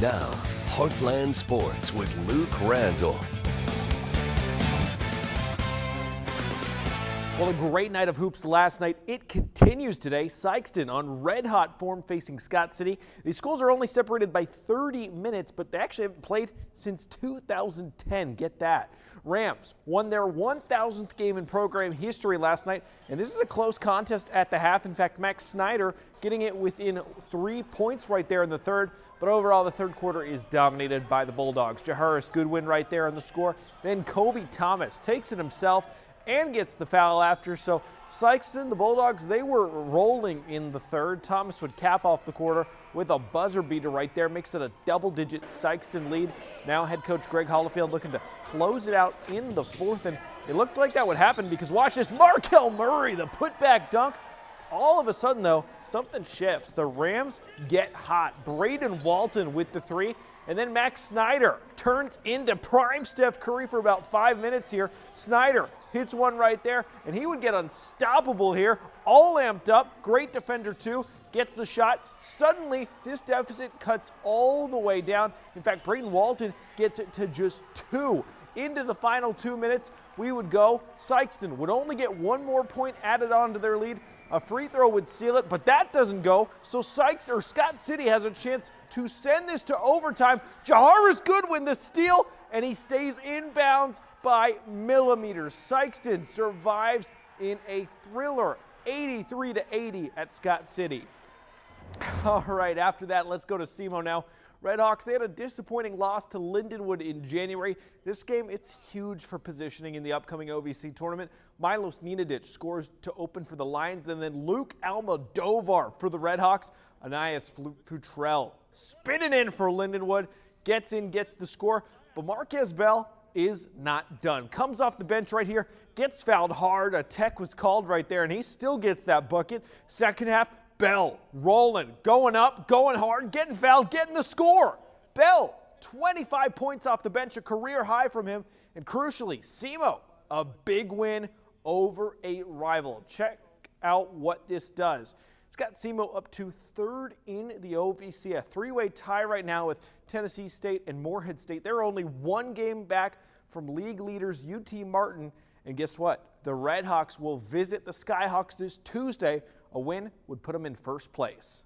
Now, Heartland Sports with Luke Randall. Well, a great night of hoops last night. It continues today. Sikeston on red-hot form facing Scott City. These schools are only separated by 30 minutes, but they actually haven't played since 2010. Get that. Rams won their 1,000th game in program history last night, and this is a close contest at the half. In fact, Max Snyder getting it within 3 points right there in the third, but overall the third quarter is dominated by the Bulldogs. Jaharis Goodwin right there on the score. Then Kobe Thomas takes it himself and gets the foul after. So Sikeston, the Bulldogs, they were rolling in the third. Thomas would cap off the quarter with a buzzer beater right there, makes it a double-digit Sikeston lead. Now head coach Greg Hollifield looking to close it out in the fourth, and it looked like that would happen because watch this, Markel Murray, the putback dunk. All of a sudden, though, something shifts. The Rams get hot. Braden Walton with the three. And then Max Snyder turns into prime Steph Curry for about 5 minutes here. Snyder hits one right there, and he would get unstoppable here. All amped up. Great defender, too. Gets the shot. Suddenly, this deficit cuts all the way down. In fact, Braden Walton gets it to just 2. Into the final 2 minutes, we would go. Sikeston would only get one more point added on to their lead. A free throw would seal it, but that doesn't go. So Scott City has a chance to send this to overtime. Jaharis Goodwin the steal, and he stays inbounds by millimeters. Sikeston survives in a thriller, 83-80 at Scott City. All right, after that, let's go to SEMO now. Redhawks, they had a disappointing loss to Lindenwood in January. This game, it's huge for positioning in the upcoming OVC tournament. Milos Nenadic scores to open for the Lions, and then Luke Almodovar for the Redhawks. Anias Futrell spinning in for Lindenwood, gets in, gets the score, but Marquez Bell is not done. Comes off the bench right here, gets fouled hard. A tech was called right there, and he still gets that bucket. Second half, Bell rolling, going up, going hard, getting fouled, getting the score. Bell, 25 points off the bench, a career high from him. And crucially, SEMO, a big win over a rival. Check out what this does. It's got SEMO up to third in the OVC, a three-way tie right now with Tennessee State and Morehead State. They're only one game back from league leaders UT Martin. And guess what? The Redhawks will visit the Skyhawks this Tuesday. A win would put them in first place.